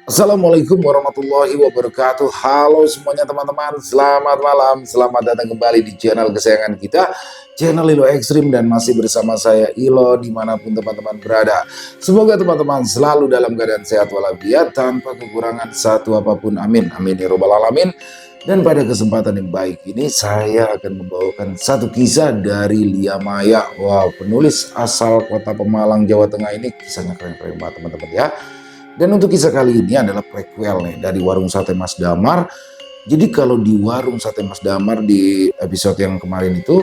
Assalamualaikum warahmatullahi wabarakatuh. Halo semuanya teman-teman, selamat malam, selamat datang kembali di channel kesayangan kita, channel Ilo Ekstrim, dan masih bersama saya Ilo dimanapun teman-teman berada. Semoga teman-teman selalu dalam keadaan sehat walafiat tanpa kekurangan satu apapun, amin, amin ya robbal alamin. Dan pada kesempatan yang baik ini saya akan membawakan satu kisah dari Lia Maya. Wow, penulis asal kota Pemalang, Jawa Tengah ini kisahnya keren-keren banget teman-teman ya. Dan untuk kisah kali ini adalah prequel nih dari Warung Sate Mas Damar. Jadi kalau di Warung Sate Mas Damar di episode yang kemarin itu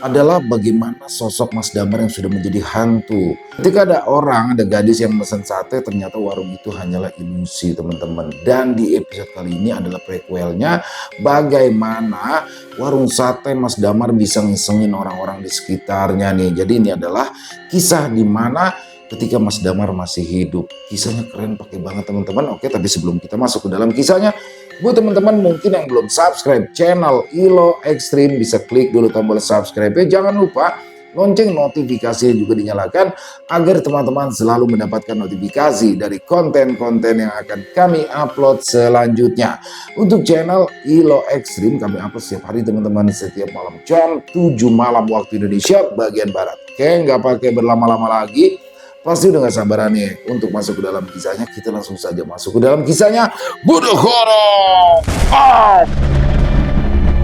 adalah bagaimana sosok Mas Damar yang sudah menjadi hantu. Ketika ada gadis yang pesan sate, ternyata warung itu hanyalah ilusi teman-teman. Dan di episode kali ini adalah prequelnya bagaimana Warung Sate Mas Damar bisa ngisengin orang-orang di sekitarnya nih. Jadi ini adalah kisah di mana ketika Mas Damar masih hidup. Kisahnya keren pakai banget teman-teman. Oke, tapi sebelum kita masuk ke dalam kisahnya, buat teman-teman mungkin yang belum subscribe channel Ilo Ekstrim, bisa klik dulu tombol subscribe. Jangan lupa lonceng notifikasinya juga dinyalakan agar teman-teman selalu mendapatkan notifikasi dari konten-konten yang akan kami upload selanjutnya. Untuk channel Ilo Ekstrim kami upload setiap hari teman-teman, setiap malam jam 7 malam waktu Indonesia bagian Barat. Oke, nggak pakai berlama-lama lagi. Pasti udah gak sabaran nih untuk masuk ke dalam kisahnya. Kita langsung saja masuk ke dalam kisahnya. Budokoro.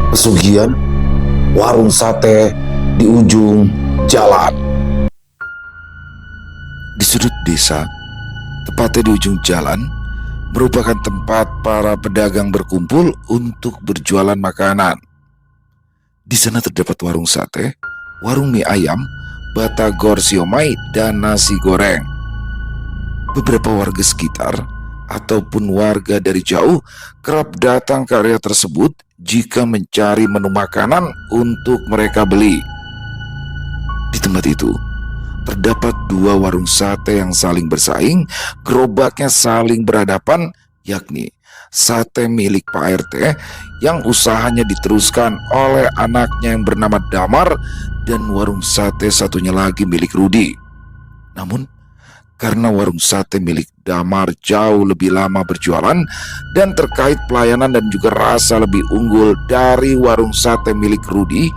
Pesugihan warung sate di ujung jalan. Di sudut desa, tepatnya di ujung jalan, merupakan tempat para pedagang berkumpul untuk berjualan makanan. Di sana terdapat warung sate, warung mie ayam, batagor siomay, dan nasi goreng. Beberapa warga sekitar ataupun warga dari jauh kerap datang ke area tersebut jika mencari menu makanan untuk mereka beli. Di tempat itu terdapat dua warung sate yang saling bersaing, gerobaknya saling berhadapan, yakni sate milik Pak RT yang usahanya diteruskan oleh anaknya yang bernama Damar, dan warung sate satunya lagi milik Rudi. Namun, karena warung sate milik Damar jauh lebih lama berjualan dan terkait pelayanan dan juga rasa lebih unggul dari warung sate milik Rudi,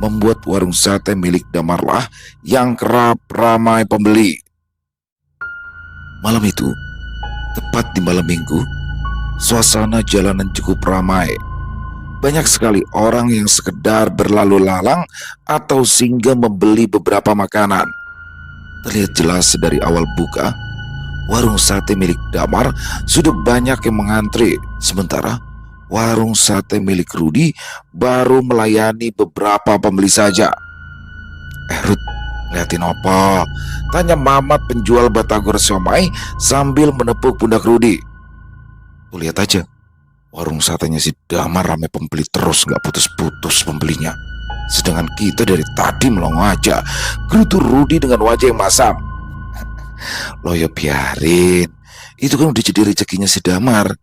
membuat warung sate milik Damarlah yang kerap ramai pembeli. Malam itu, tepat di malam minggu, suasana jalanan cukup ramai. Banyak sekali orang yang sekedar berlalu lalang atau singgah membeli beberapa makanan. Terlihat jelas dari awal buka, warung sate milik Damar sudah banyak yang mengantri. Sementara warung sate milik Rudi baru melayani beberapa pembeli saja. Ruth, liatin apa? Tanya Mamat penjual batagor siomay sambil menepuk pundak Rudi. Tuh lihat aja, warung satenya si Damar ramai pembeli terus, gak putus-putus pembelinya. Sedangkan kita dari tadi melongo aja, gerutu Rudi dengan wajah yang masam. Loh ya biarin, itu kan udah jadi rezekinya si Damar.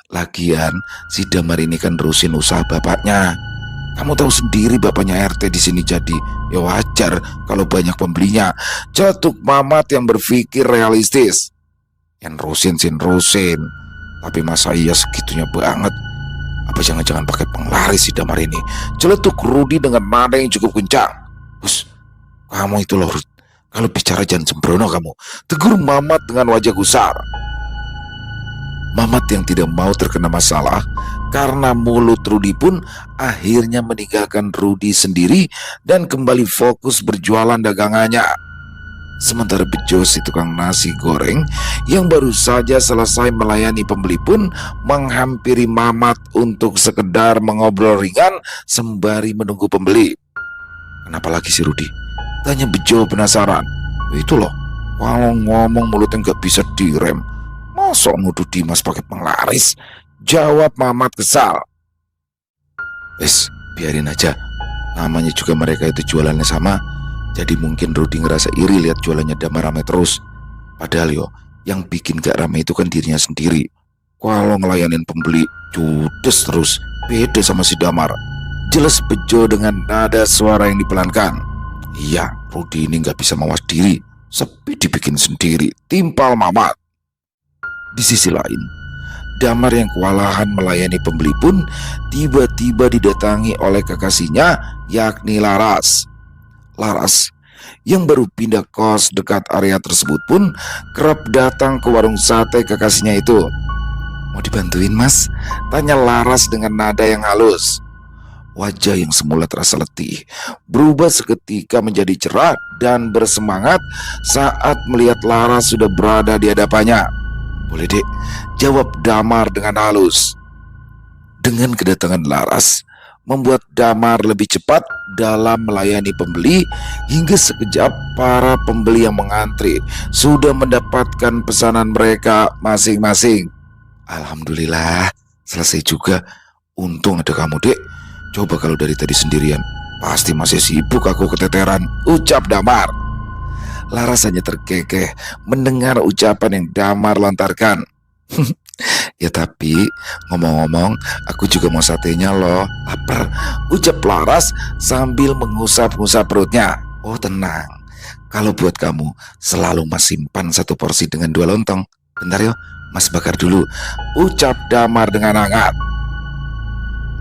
Lagian si Damar ini kan terusin usaha bapaknya. Kamu tahu sendiri bapaknya RT di sini, jadi ya wajar kalau banyak pembelinya. Cetuk Mamat yang berpikir realistis. Yang nerusin sih nerusin, tapi masa iya segitunya banget? Apa jangan-jangan pakai penglaris si Damar ini? Celetuk Rudi dengan nada yang cukup kencang. Hus, kamu itu loh Ruth, kalau bicara jangan sembrono kamu, tegur Mamat dengan wajah gusar. Mamat yang tidak mau terkena masalah karena mulut Rudi pun akhirnya meninggalkan Rudi sendiri dan kembali fokus berjualan dagangannya. Sementara Bejo si tukang nasi goreng yang baru saja selesai melayani pembeli pun menghampiri Mamat untuk sekedar mengobrol ringan sembari menunggu pembeli. Kenapa lagi si Rudi? Tanya Bejo penasaran. Itu loh, kalau ngomong mulutnya nggak bisa direm. Masa nuduh Dimas pakai penglaris? Jawab Mamat kesal. Biarin aja, namanya juga mereka itu jualannya sama. Jadi mungkin Rudi ngerasa iri lihat jualannya Damar rame terus. Padahal yang bikin gak rame itu kan dirinya sendiri. Kalau ngelayanin pembeli judes terus, beda sama si Damar. Jelas Bejo dengan nada suara yang dipelankan. Iya, Rudi ini gak bisa mawas diri. Sepi dibikin sendiri, timpal Mamat. Di sisi lain, Damar yang kewalahan melayani pembeli pun tiba-tiba didatangi oleh kekasihnya, yakni Laras. Laras yang baru pindah kos dekat area tersebut pun kerap datang ke warung sate kekasihnya itu. "Mau dibantuin, Mas?" tanya Laras dengan nada yang halus. Wajah yang semula terasa letih berubah seketika menjadi cerah dan bersemangat saat melihat Laras sudah berada di hadapannya. "Boleh, Dek," jawab Damar dengan halus. Dengan kedatangan Laras membuat Damar lebih cepat dalam melayani pembeli, hingga sekejap para pembeli yang mengantri sudah mendapatkan pesanan mereka masing-masing. "Alhamdulillah, selesai juga. Untung ada kamu, Dek. Coba kalau dari tadi sendirian, pasti masih sibuk aku keteteran," ucap Damar. Laras hanya terkekeh mendengar ucapan yang Damar lontarkan. "Ya tapi, ngomong-ngomong, aku juga mau satenya loh. Lapar," ucap Laras sambil mengusap-ngusap perutnya. "Oh tenang, kalau buat kamu selalu Mas simpan satu porsi dengan 2 lontong. Bentar yo, Mas bakar dulu," ucap Damar dengan hangat.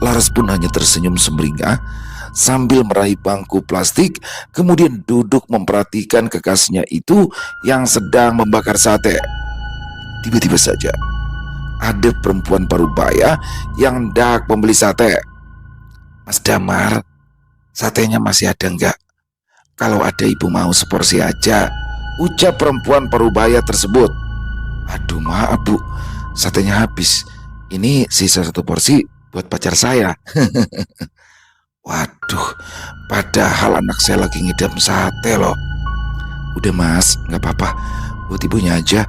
Laras pun hanya tersenyum sumringah sambil meraih bangku plastik, kemudian duduk memperhatikan kekasihnya itu yang sedang membakar sate. Tiba-tiba saja ada perempuan parubaya yang hendak membeli sate. "Mas Damar, satenya masih ada enggak? Kalau ada ibu mau seporsi aja," ucap perempuan parubaya tersebut. "Aduh maaf Bu, satenya habis. Ini sisa 1 porsi buat pacar saya." "Waduh, padahal anak saya lagi ngidam sate loh." "Udah Mas, gak apa-apa, buat ibunya aja.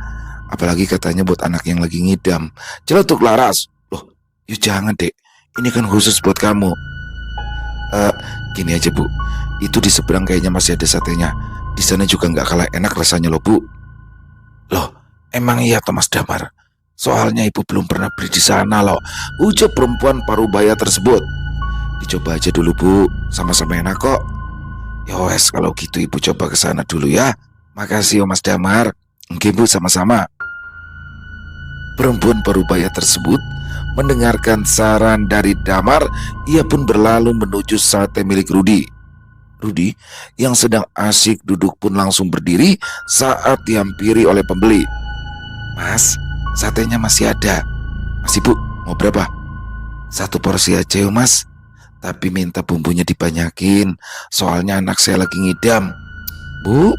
Apalagi katanya buat anak yang lagi ngidam," celetuk Laras. "Loh, yuk jangan Dek, ini kan khusus buat kamu." Gini aja Bu, itu di seberang kayaknya masih ada satenya. Di sana juga gak kalah enak rasanya loh Bu." "Loh, emang iya toh Mas Damar? Soalnya ibu belum pernah beli di sana loh," ucap perempuan parubaya tersebut. "Dicoba aja dulu Bu, sama-sama enak kok." "Ya wes, kalau gitu ibu coba ke sana dulu ya. Makasih ya Mas Damar." "Oke Bu, sama-sama." Perempuan parubaya tersebut mendengarkan saran dari Damar, ia pun berlalu menuju sate milik Rudi. Rudi yang sedang asyik duduk pun langsung berdiri saat dihampiri oleh pembeli. "Mas, satenya masih ada." "Masih Bu, mau berapa?" "1 porsi aja ya Mas, tapi minta bumbunya dibanyakin, soalnya anak saya lagi ngidam." Bu,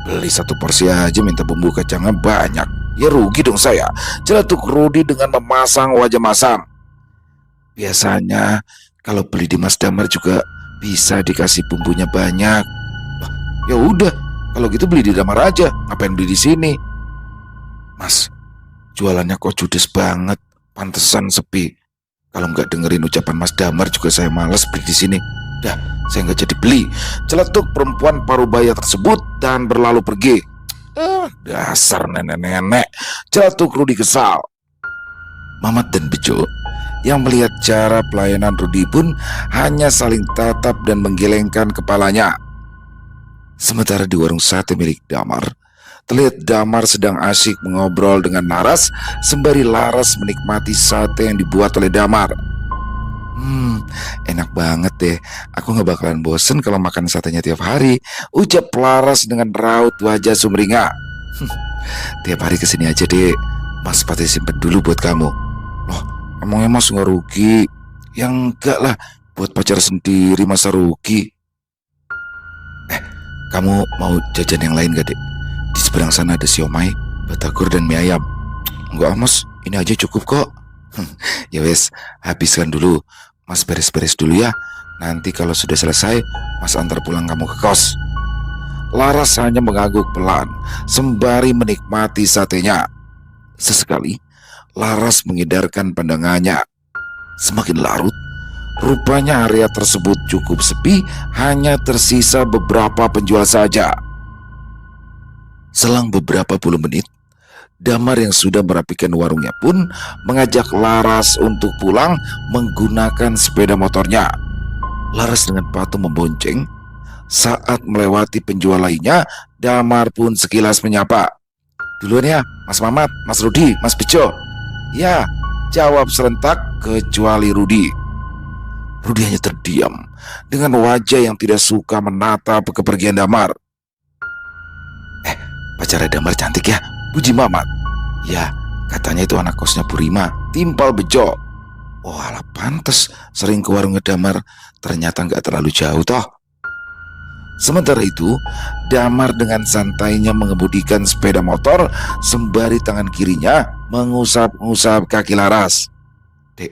beli 1 porsi aja minta bumbu kacangnya banyak, ya rugi dong saya," celetuk Rudi dengan memasang wajah masam. "Biasanya kalau beli di Mas Damar juga bisa dikasih bumbunya banyak." "Wah, ya udah, kalau gitu beli di Damar aja, ngapain beli di sini?" "Mas, jualannya kok judes banget, pantesan sepi. Kalau nggak dengerin ucapan Mas Damar juga saya malas beli di sini. Dah, saya nggak jadi beli," celetuk perempuan parubaya tersebut dan berlalu pergi. Dasar nenek-nenek," celetuk Rudi kesal. Mamat dan Bejo yang melihat cara pelayanan Rudi pun hanya saling tatap dan menggelengkan kepalanya. Sementara di warung sate milik Damar, terlihat Damar sedang asyik mengobrol dengan Laras sembari Laras menikmati sate yang dibuat oleh Damar. Enak banget deh. Aku gak bakalan bosen kalau makan satenya tiap hari," ucap Laras dengan raut wajah sumringah. "Tiap hari kesini aja deh. Mas pasti simpen dulu buat kamu." "Loh, emangnya Mas gak rugi?" "Ya enggak lah, buat pacar sendiri masa rugi." "Kamu mau jajan yang lain gak Dek? Di seberang sana ada siomay, batagor dan mie ayam." "Enggak Mas, ini aja cukup kok." "Ya wes, habiskan dulu. Mas beres-beres dulu ya. Nanti kalau sudah selesai, Mas antar pulang kamu ke kos." Laras hanya mengangguk pelan sembari menikmati satenya. Sesekali Laras mengedarkan pandangannya. Semakin larut, rupanya area tersebut cukup sepi, hanya tersisa beberapa penjual saja. Selang beberapa puluh menit, Damar yang sudah merapikan warungnya pun mengajak Laras untuk pulang menggunakan sepeda motornya. Laras dengan patuh membonceng. Saat melewati penjual lainnya, Damar pun sekilas menyapa. Duluan ya, Mas Mamat, Mas Rudi, Mas Bejo. Ya, jawab serentak kecuali Rudi. Rudi hanya terdiam dengan wajah yang tidak suka menatap kepergian Damar. Pacarnya Damar cantik ya, puji Mamat. Ya, katanya itu anak kosnya Bu Rima, timpal Bejo. Oh alah, pantes sering ke warungnya Damar, ternyata nggak terlalu jauh toh. Sementara itu, Damar dengan santainya mengemudikan sepeda motor sembari tangan kirinya mengusap-ngusap kaki Laras. Dek,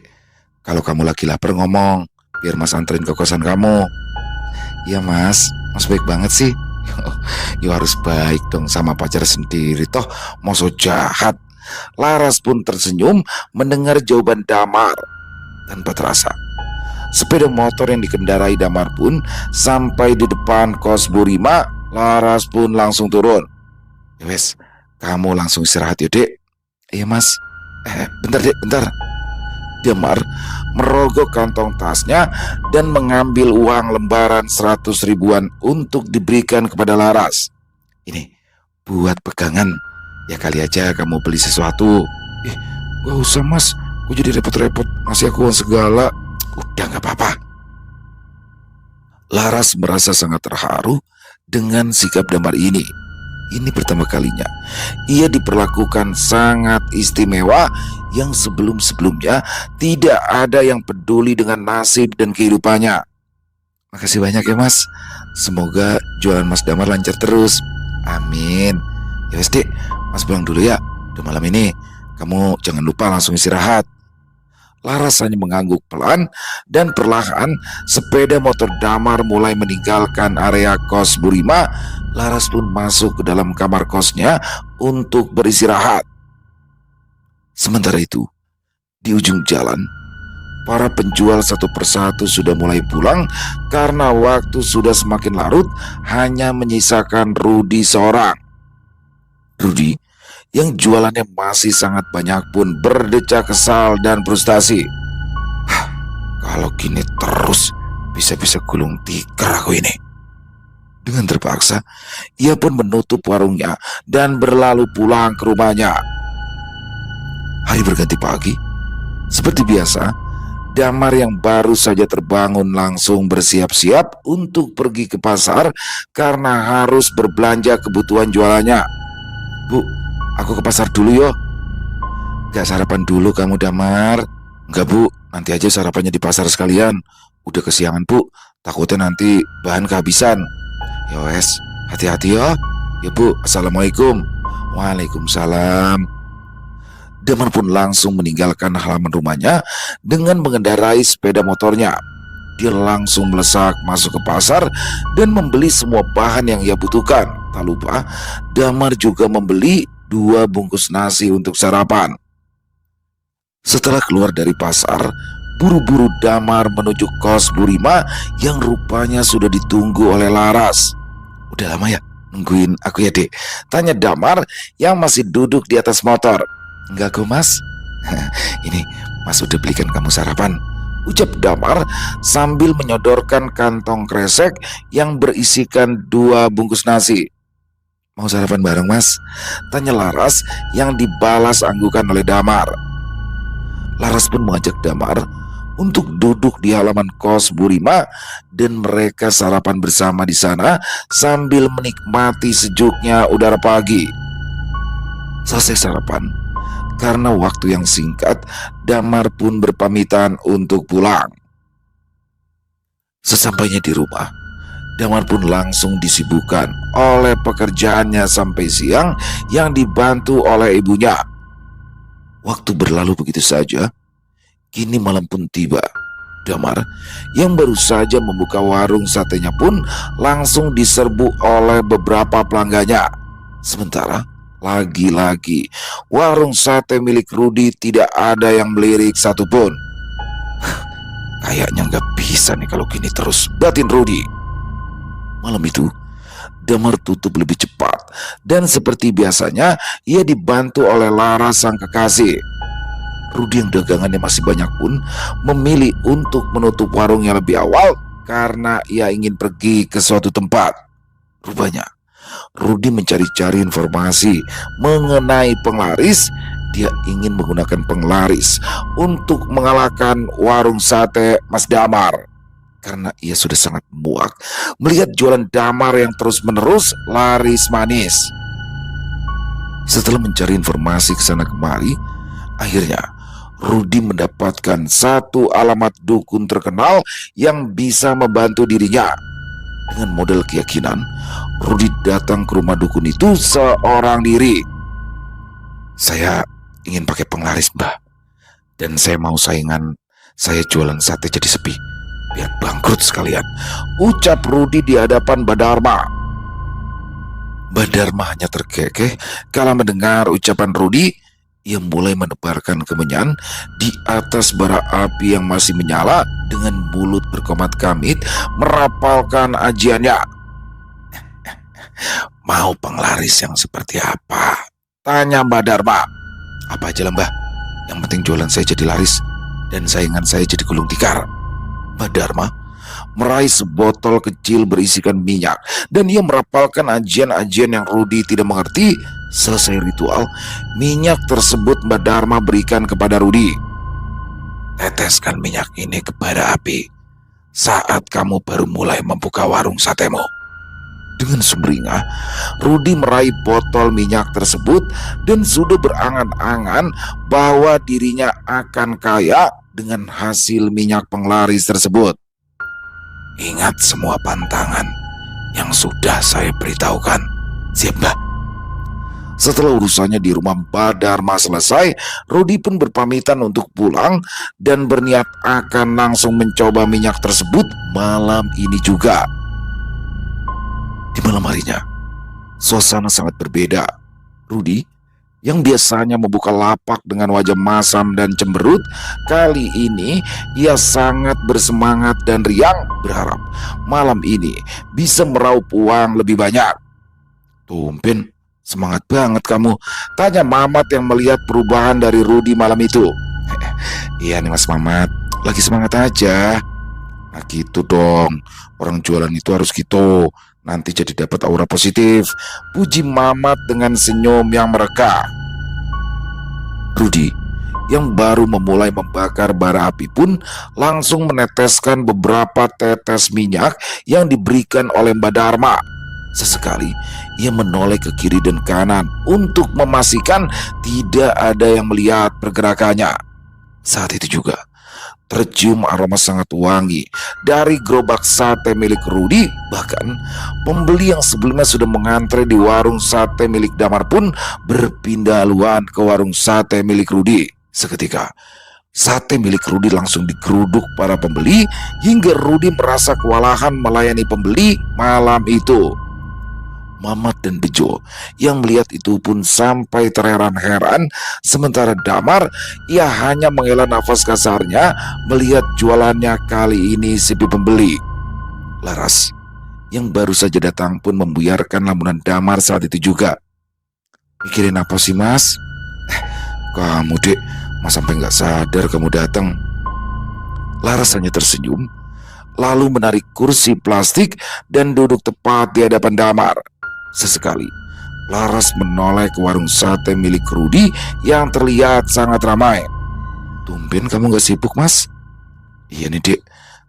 kalau kamu lagi lapar ngomong, biar Mas anterin ke kosan kamu. Iya Mas baik banget sih. Ya harus baik dong sama pacar sendiri toh, masa jahat. Laras pun tersenyum mendengar jawaban Damar. Tanpa terasa, sepeda motor yang dikendarai Damar pun sampai di depan kos Bu Rima. Laras pun langsung turun. Ya wes, kamu langsung istirahat ya dek. Iya Mas. Bentar dek, bentar. Damar merogoh kantong tasnya dan mengambil uang lembaran 100 ribuan untuk diberikan kepada Laras. Ini buat pegangan. Ya kali aja kamu beli sesuatu. Gak usah Mas, gue jadi repot-repot ngasih aku uang segala. Udah gak apa-apa. Laras merasa sangat terharu dengan sikap Damar ini. Ini pertama kalinya ia diperlakukan sangat istimewa yang sebelum-sebelumnya tidak ada yang peduli dengan nasib dan kehidupannya. Makasih banyak ya Mas. Semoga jualan Mas Damar lancar terus. Amin. Ya wes dek, Mas pulang dulu ya. Udah malam ini, kamu jangan lupa langsung istirahat. Laras hanya mengangguk pelan dan perlahan sepeda motor Damar mulai meninggalkan area kos Bu Rima. Laras pun masuk ke dalam kamar kosnya untuk beristirahat. Sementara itu, di ujung jalan, para penjual satu persatu sudah mulai pulang karena waktu sudah semakin larut, hanya menyisakan Rudi seorang. Rudi yang jualannya masih sangat banyak pun berdecak kesal dan frustasi. Kalau gini terus bisa-bisa gulung tikar aku ini. Dengan terpaksa, ia pun menutup warungnya dan berlalu pulang ke rumahnya. Hari berganti pagi. Seperti biasa, Damar yang baru saja terbangun langsung bersiap-siap untuk pergi ke pasar karena harus berbelanja kebutuhan jualannya. Bu, aku ke pasar dulu yo. Gak sarapan dulu kamu Damar? Enggak Bu, nanti aja sarapannya di pasar sekalian. Udah kesiangan Bu, takutnya nanti bahan kehabisan. Yowes, hati-hati ya. Ya Bu, assalamualaikum. Waalaikumsalam. Damar pun langsung meninggalkan halaman rumahnya dengan mengendarai sepeda motornya. Dia langsung melesak masuk ke pasar dan membeli semua bahan yang ia butuhkan. Tak lupa, Damar juga membeli 2 bungkus nasi untuk sarapan. Setelah keluar dari pasar, buru-buru Damar menuju kos Bu Rima yang rupanya sudah ditunggu oleh Laras. Udah lama ya nungguin aku ya dek? Tanya Damar yang masih duduk di atas motor. Enggak kok Mas. Ini Mas udah belikan kamu sarapan, ucap Damar sambil menyodorkan kantong kresek yang berisikan 2 bungkus nasi. Mau sarapan bareng Mas? Tanya Laras yang dibalas anggukan oleh Damar. Laras pun mengajak Damar untuk duduk di halaman kos Bu Rima dan mereka sarapan bersama di sana sambil menikmati sejuknya udara pagi. Selesai sarapan, karena waktu yang singkat, Damar pun berpamitan untuk pulang. Sesampainya di rumah, Damar pun langsung disibukkan oleh pekerjaannya sampai siang yang dibantu oleh ibunya. Waktu berlalu begitu saja. Kini malam pun tiba. Damar yang baru saja membuka warung satenya pun langsung diserbu oleh beberapa pelanggannya. Sementara lagi-lagi warung sate milik Rudi tidak ada yang melirik satupun. Kayaknya nggak bisa nih kalau gini terus, batin Rudi. Malam itu Damar tutup lebih cepat dan seperti biasanya ia dibantu oleh Laras sang kekasih. Rudi yang dagangannya masih banyak pun memilih untuk menutup warungnya lebih awal karena ia ingin pergi ke suatu tempat. Rupanya Rudi mencari-cari informasi mengenai penglaris. Dia ingin menggunakan penglaris untuk mengalahkan warung sate Mas Damar, karena ia sudah sangat muak melihat jualan Damar yang terus-menerus laris manis. Setelah mencari informasi ke sana kemari, akhirnya Rudi mendapatkan satu alamat dukun terkenal yang bisa membantu dirinya. Dengan modal keyakinan, Rudi datang ke rumah dukun itu seorang diri. "Saya ingin pakai penglaris, Mbah. Dan saya mau saingan saya jualan sate jadi sepi, biar bangkrut sekalian," ucap Rudi di hadapan Mbah Dharma. Mbah Dharma hanya terkekeh kala mendengar ucapan Rudi. Ia mulai menebarkan kemenyan di atas bara api yang masih menyala. Dengan mulut berkomat kamit merapalkan ajiannya. "Mau penglaris yang seperti apa?" tanya Mbah Dharma. "Apa aja lah, Mbah. Yang penting jualan saya jadi laris dan saingan saya jadi gulung tikar." Mbah Dharma meraih sebotol kecil berisikan minyak dan ia merapalkan ajian-ajian yang Rudi tidak mengerti. Selesai ritual, minyak tersebut Mbah Dharma berikan kepada Rudi. "Teteskan minyak ini ke bara api saat kamu baru mulai membuka warung satemu." Dengan sumringah, Rudi meraih botol minyak tersebut dan sudah berangan-angan bahwa dirinya akan kaya dengan hasil minyak penglaris tersebut. "Ingat semua pantangan yang sudah saya beritahukan. Siap, Mbah?" Setelah urusannya di rumah Mbah Dharma selesai, Rudi pun berpamitan untuk pulang dan berniat akan langsung mencoba minyak tersebut malam ini juga. Di malam harinya, suasana sangat berbeda. Rudi, yang biasanya membuka lapak dengan wajah masam dan cemberut, kali ini ia sangat bersemangat dan riang, berharap malam ini bisa meraup uang lebih banyak. "Tumben, semangat banget kamu," tanya Mamat yang melihat perubahan dari Rudi malam itu. "Iya nih Mas Mamat, lagi semangat aja." "Nah gitu dong, orang jualan itu harus gitu, nanti jadi dapat aura positif," puji Mamat dengan senyum yang mereka. Rudi, yang baru memulai membakar bara api pun langsung meneteskan beberapa tetes minyak yang diberikan oleh Mbah Dharma. Sesekali ia menoleh ke kiri dan kanan untuk memastikan tidak ada yang melihat pergerakannya. Saat itu juga tercium aroma sangat wangi dari gerobak sate milik Rudi. Bahkan pembeli yang sebelumnya sudah mengantre di warung sate milik Damar pun berpindah haluan ke warung sate milik Rudi. Seketika sate milik Rudi langsung digeruduk para pembeli hingga Rudi merasa kewalahan melayani pembeli malam itu. Mamat dan Bejo yang melihat itu pun sampai terheran-heran. Sementara Damar, ia hanya menghela nafas kasarnya melihat jualannya kali ini sepi pembeli. Laras yang baru saja datang pun membuyarkan lamunan Damar saat itu juga. "Mikirin apa sih Mas?" "Kamu Dek, Mas sampai nggak sadar kamu datang." Laras hanya tersenyum, lalu menarik kursi plastik dan duduk tepat di hadapan Damar. Sesekali Laras menoleh ke warung sate milik Rudi yang terlihat sangat ramai. "Tumben kamu gak sibuk Mas?" "Iya nih Dek,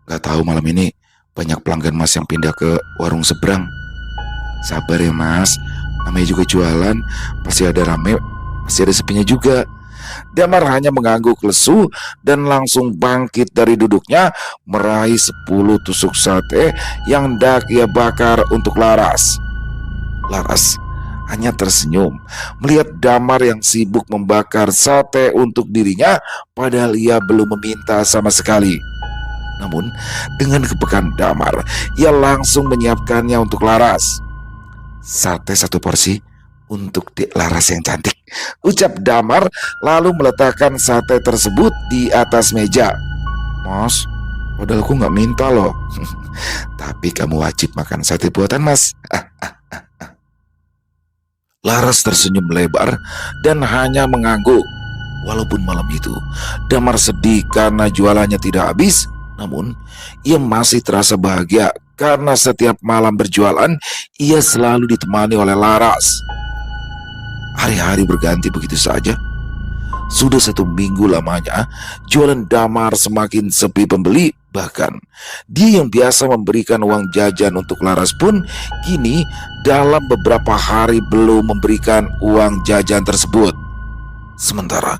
gak tahu malam ini banyak pelanggan Mas yang pindah ke warung seberang." "Sabar ya Mas, namanya juga jualan, pasti ada rame, pasti ada sepinya juga." Damar hanya mengangguk lesu dan langsung bangkit dari duduknya meraih 10 tusuk sate yang hendak ia bakar untuk Laras. Laras hanya tersenyum melihat Damar yang sibuk membakar sate untuk dirinya, padahal ia belum meminta sama sekali. Namun dengan kepekaan Damar, ia langsung menyiapkannya untuk Laras. "Sate 1 porsi untuk Dek Laras yang cantik," ucap Damar lalu meletakkan sate tersebut di atas meja. "Mas, padahal aku gak minta loh." "Tapi kamu wajib makan sate buatan Mas." Laras tersenyum lebar dan hanya mengangguk. Walaupun malam itu Damar sedih karena jualannya tidak habis, namun ia masih terasa bahagia karena setiap malam berjualan ia selalu ditemani oleh Laras. Hari-hari berganti begitu saja. Sudah 1 minggu lamanya, jualan Damar semakin sepi pembeli. Bahkan, dia yang biasa memberikan uang jajan untuk Laras pun kini dalam beberapa hari belum memberikan uang jajan tersebut. Sementara,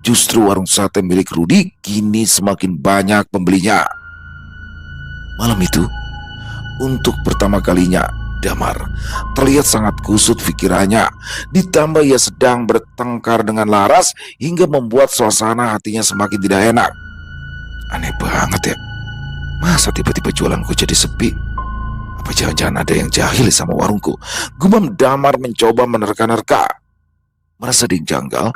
justru warung sate milik Rudi kini semakin banyak pembelinya. Malam itu, untuk pertama kalinya, Damar terlihat sangat kusut pikirannya. Ditambah ia sedang bertengkar dengan Laras hingga membuat suasana hatinya semakin tidak enak. Aneh banget ya, masa tiba-tiba jualanku jadi sepi? Apa jangan-jangan ada yang jahil sama warungku? Gumam Damar mencoba menerka-nerka. Merasa dijanggal,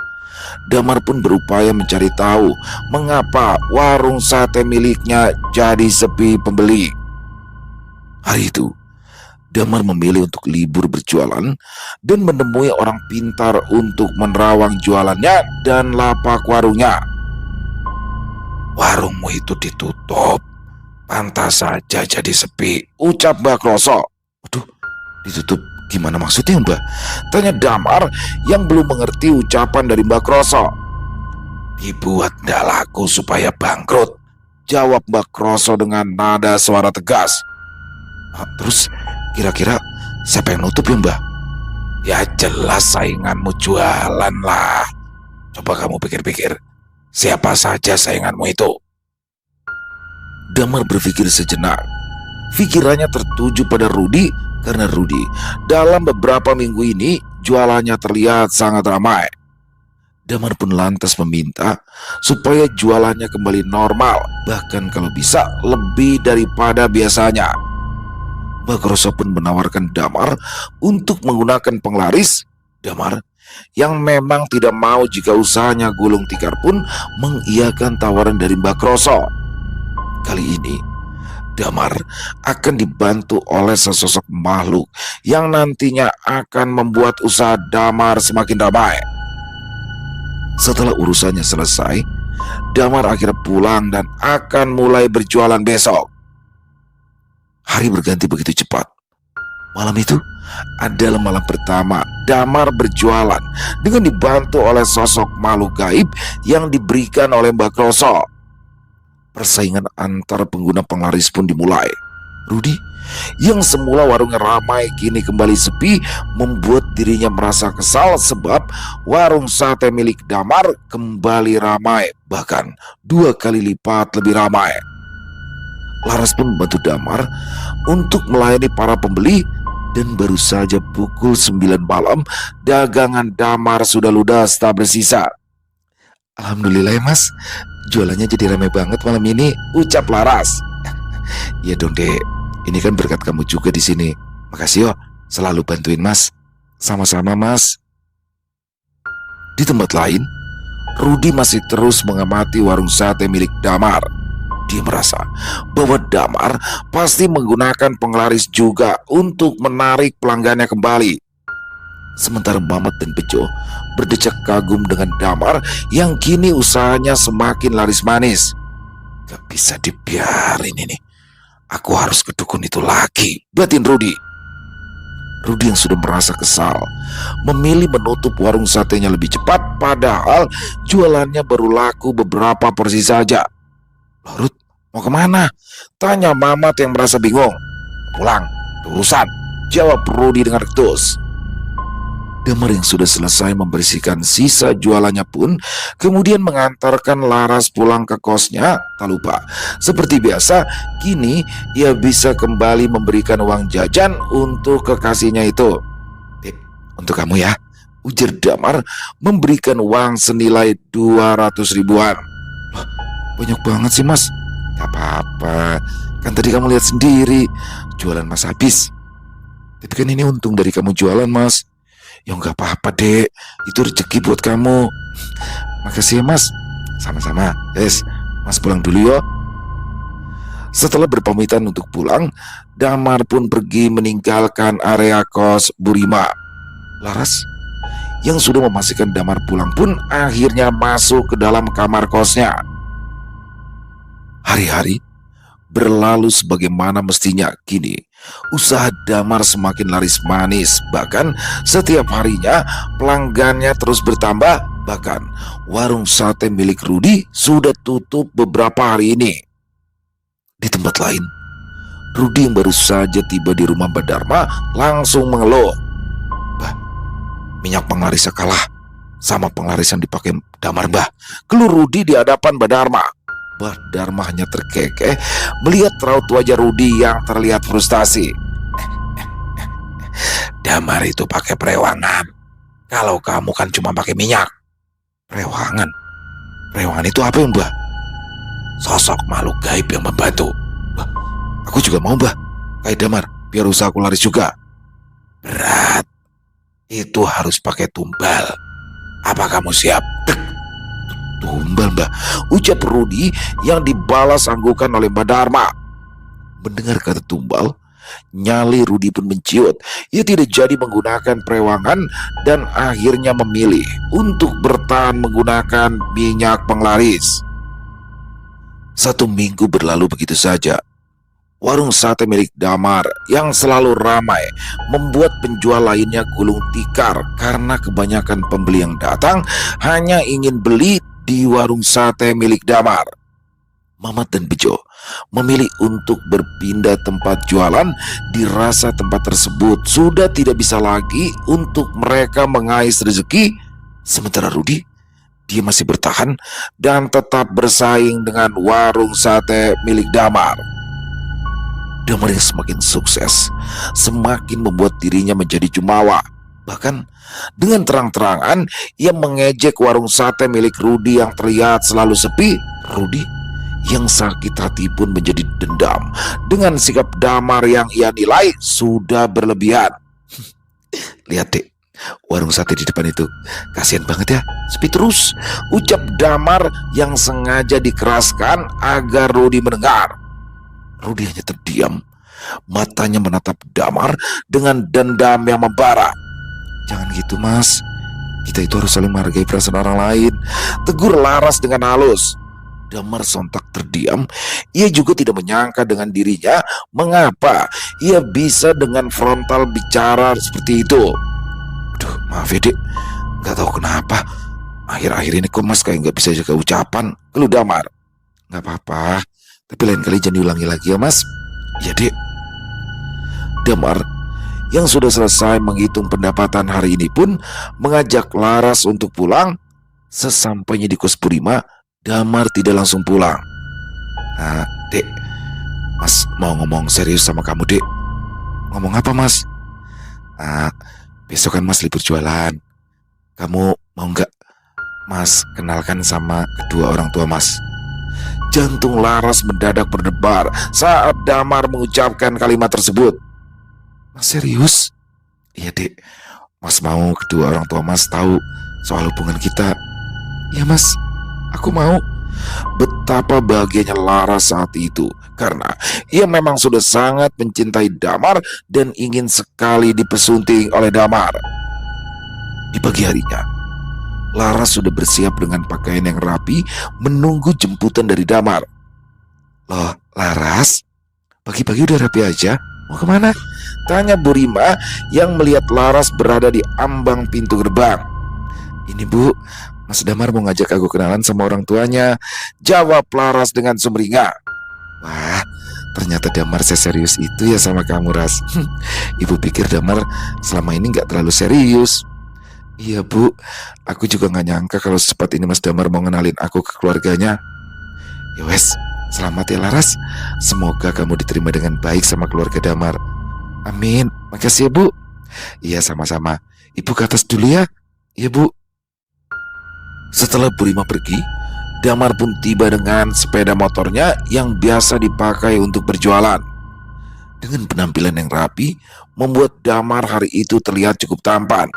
Damar pun berupaya mencari tahu mengapa warung sate miliknya jadi sepi pembeli. Hari itu, Damar memilih untuk libur berjualan dan menemui orang pintar untuk menerawang jualannya dan lapak warungnya. "Warungmu itu ditutup, pantas saja jadi sepi," ucap Mbak Kroso. "Waduh, ditutup gimana maksudnya, Mbak?" tanya Damar yang belum mengerti ucapan dari Mbak Kroso. "Dibuat ndak laku supaya bangkrut," jawab Mbak Kroso dengan nada suara tegas. "Terus kira-kira siapa yang nutup ya, Mbak?" "Ya jelas sainganmu jualan lah. Coba kamu pikir-pikir, siapa saja sainganmu itu?" Damar berpikir sejenak. Pikirannya tertuju pada Rudi karena Rudi dalam beberapa minggu ini jualannya terlihat sangat ramai. Damar pun lantas meminta supaya jualannya kembali normal, bahkan kalau bisa lebih daripada biasanya. Mbak Kroso pun menawarkan Damar untuk menggunakan penglaris. Damar yang memang tidak mau jika usahanya gulung tikar pun mengiyakan tawaran dari Mbak Kroso. Kali ini Damar akan dibantu oleh sesosok makhluk yang nantinya akan membuat usaha Damar semakin ramai. Setelah urusannya selesai, Damar akhirnya pulang dan akan mulai berjualan besok. Hari berganti begitu cepat. Malam itu adalah malam pertama Damar berjualan dengan dibantu oleh sosok makhluk gaib yang diberikan oleh Mbak Kroso. Persaingan antar pengguna penglaris pun dimulai. Rudi yang semula warungnya ramai kini kembali sepi membuat dirinya merasa kesal sebab warung sate milik Damar kembali ramai, bahkan 2 kali lipat lebih ramai. Laras pun membantu Damar untuk melayani para pembeli dan baru saja pukul 9 malam dagangan Damar sudah ludas tak bersisa. "Alhamdulillah ya, Mas, jualannya jadi ramai banget malam ini," ucap Laras. "Ya dong, Dek, ini kan berkat kamu juga di sini. Makasih yo, selalu bantuin Mas." "Sama-sama, Mas." Di tempat lain, Rudi masih terus mengamati warung sate milik Damar. Dia merasa bahwa Damar pasti menggunakan penglaris juga untuk menarik pelanggannya kembali. Sementara Mamat dan Bejo berdecak kagum dengan Damar yang kini usahanya semakin laris manis. "Gak bisa dibiarin ini. Aku harus ke dukun itu lagi," batin Rudi. Rudi yang sudah merasa kesal memilih menutup warung satenya lebih cepat, padahal jualannya baru laku beberapa porsi saja. "Rud, mau kemana?" tanya Mamat yang merasa bingung. "Pulang, urusan," jawab Rudi dengan ketus. Damar yang sudah selesai membersihkan sisa jualannya pun kemudian mengantarkan Laras pulang ke kosnya. Tak lupa, seperti biasa, kini ia bisa kembali memberikan uang jajan untuk kekasihnya itu. "Tip, untuk kamu ya," ujar Damar memberikan uang senilai 200 ribuan. "Loh, banyak banget sih, Mas." "Gak apa-apa, kan tadi kamu lihat sendiri, jualan Mas habis. Tapi kan ini untung dari kamu jualan, Mas." "Ya gak apa-apa, Dek, itu rezeki buat kamu." "Makasih ya, Mas." "Sama-sama. Yes, Mas pulang dulu yo." Setelah berpamitan untuk pulang, Damar pun pergi meninggalkan area kos Burima. Laras yang sudah memastikan Damar pulang pun akhirnya masuk ke dalam kamar kosnya. Hari-hari berlalu sebagaimana mestinya. Kini usaha Damar semakin laris manis. Bahkan setiap harinya pelanggannya terus bertambah. Bahkan warung sate milik Rudi sudah tutup beberapa hari ini. Di tempat lain, Rudi yang baru saja tiba di rumah Mbak Dharma langsung mengeluh. "Bah, minyak penglarisnya kalah sama penglaris yang dipakai Damar, Mbah," keluh Rudi di hadapan Mbak Dharma. Mbak Dharma hanya terkekeh melihat raut wajah Rudi yang terlihat frustasi. "Damar itu pakai perewangan. Kalau kamu kan cuma pakai minyak." "Perewangan? Perewangan itu apa ya, Mbah?" "Sosok makhluk gaib yang membantu." "Bah, aku juga mau, Mbah, kayak Damar, biar usahaku laris juga." "Berat. Itu harus pakai tumbal. Apa kamu siap?" "Tumbal, Mbah," ucap Rudi yang dibalas anggukan oleh Mbak Dharma. Mendengar kata tumbal, nyali Rudi pun menciut. Ia tidak jadi menggunakan perewangan dan akhirnya memilih untuk bertahan menggunakan minyak penglaris. 1 minggu berlalu begitu saja. Warung sate milik Damar yang selalu ramai membuat penjual lainnya gulung tikar karena kebanyakan pembeli yang datang hanya ingin beli di warung sate milik Damar. Mamat dan Bejo memilih untuk berpindah tempat jualan, dirasa tempat tersebut sudah tidak bisa lagi untuk mereka mengais rezeki. Sementara Rudi, dia masih bertahan dan tetap bersaing dengan warung sate milik Damar. Damar yang semakin sukses semakin membuat dirinya menjadi jumawa. Bahkan dengan terang-terangan ia mengejek warung sate milik Rudi yang terlihat selalu sepi. Rudi yang sakit hati pun menjadi dendam dengan sikap Damar yang ia nilai sudah berlebihan. "Lihat, Dek, warung sate di depan itu, kasihan banget ya, sepi terus," ucap Damar yang sengaja dikeraskan agar Rudi mendengar. Rudi hanya terdiam, matanya menatap Damar dengan dendam yang membara. "Jangan gitu, Mas. Kita itu harus saling menghargai perasaan orang lain," tegur Laras dengan halus. Damar sontak terdiam. Ia juga tidak menyangka dengan dirinya mengapa ia bisa dengan frontal bicara seperti itu. "Aduh, maaf ya, Dek. Gak tahu kenapa akhir-akhir ini kok Mas kayak gak bisa jaga ucapan," keluh Damar. "Gak apa-apa, tapi lain kali jangan diulangi lagi ya, Mas." "Ya, Dek." Damar yang sudah selesai menghitung pendapatan hari ini pun mengajak Laras untuk pulang. Sesampainya di kos Purima, Damar tidak langsung pulang. "Dek, Mas mau ngomong serius sama kamu, Dek." "Ngomong apa, Mas?" Besok kan Mas libur jualan. Kamu mau nggak Mas kenalkan sama kedua orang tua Mas?" Jantung Laras mendadak berdebar saat Damar mengucapkan kalimat tersebut. "Mas serius?" "Iya, Dek. Mas mau kedua orang tua Mas tahu soal hubungan kita." "Ya, Mas, aku mau." Betapa bahagianya Laras saat itu, karena ia memang sudah sangat mencintai Damar dan ingin sekali dipesunting oleh Damar. Di pagi harinya, Laras sudah bersiap dengan pakaian yang rapi menunggu jemputan dari Damar. "Loh, Laras, pagi-pagi udah rapi aja, mau kemana?" tanya Bu Rima yang melihat Laras berada di ambang pintu gerbang. "Ini, Bu, Mas Damar mau ngajak aku kenalan sama orang tuanya," jawab Laras dengan sumringah. "Wah, ternyata Damar serius itu ya sama kamu, Ras." "Ibu pikir Damar selama ini gak terlalu serius." "Iya, Bu, aku juga gak nyangka kalau secepat ini Mas Damar mau ngenalin aku ke keluarganya." "Ya wes, selamat ya Laras. Semoga kamu diterima dengan baik sama keluarga Damar." "Amin, makasih ya, Bu." "Iya, sama-sama. Ibu ke atas dulu ya." "Iya, Bu." Setelah Bu Rima pergi, Damar pun tiba dengan sepeda motornya yang biasa dipakai untuk berjualan. Dengan penampilan yang rapi, membuat Damar hari itu terlihat cukup tampan.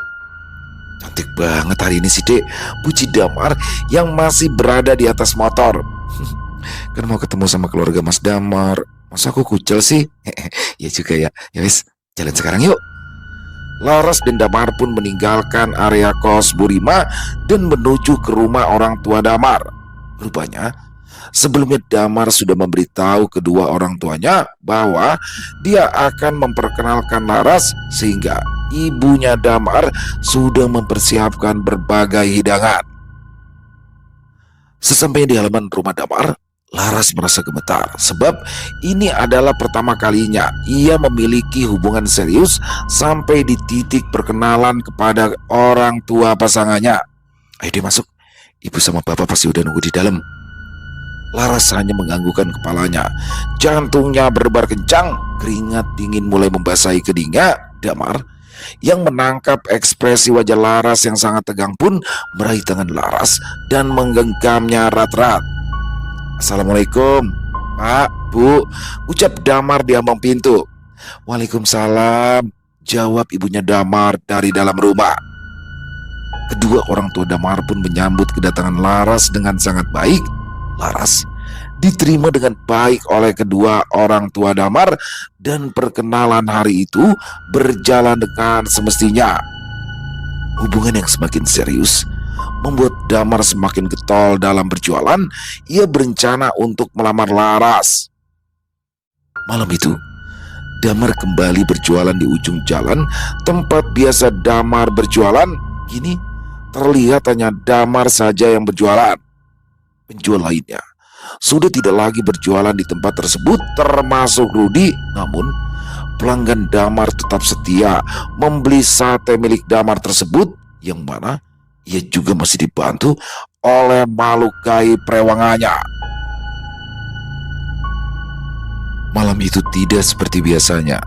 "Cantik banget hari ini sih, Dek," puji Damar yang masih berada di atas motor. "Kan mau ketemu sama keluarga Mas Damar, masa aku kucel sih?" "Ya juga ya. Ya wis, jalan sekarang yuk." Laras dan Damar pun meninggalkan area kos Bu Rima dan menuju ke rumah orang tua Damar. Rupanya Sebelumnya Damar sudah memberitahu kedua orang tuanya bahwa dia akan memperkenalkan Laras, sehingga ibunya Damar sudah mempersiapkan berbagai hidangan. Sesampainya di halaman rumah Damar, Laras merasa gemetar sebab ini adalah pertama kalinya ia memiliki hubungan serius sampai di titik perkenalan kepada orang tua pasangannya. Ayo dia masuk, ibu sama bapak pasti udah nunggu di dalam. Laras hanya menganggukkan kepalanya. Jantungnya berdebar kencang, keringat dingin mulai membasahi kedingnya. Damar yang menangkap ekspresi wajah Laras yang sangat tegang pun meraih tangan Laras dan menggenggamnya erat-erat. Assalamualaikum, Pak, Bu, ucap Damar di ambang pintu. Waalaikumsalam, jawab ibunya Damar dari dalam rumah. Kedua orang tua Damar pun menyambut kedatangan Laras dengan sangat baik. Laras diterima dengan baik oleh kedua orang tua Damar dan perkenalan hari itu berjalan dengan semestinya. Hubungan yang semakin serius membuat Damar semakin getol dalam berjualan. Ia berencana untuk melamar Laras. Malam itu Damar kembali berjualan di ujung jalan tempat biasa Damar berjualan. Kini terlihat hanya Damar saja yang berjualan. Penjual lainnya sudah tidak lagi berjualan di tempat tersebut, termasuk Rudi. Namun pelanggan Damar tetap setia membeli sate milik Damar tersebut, yang mana ia juga masih dibantu oleh makhluk gaib perewangannya. Malam itu tidak seperti biasanya.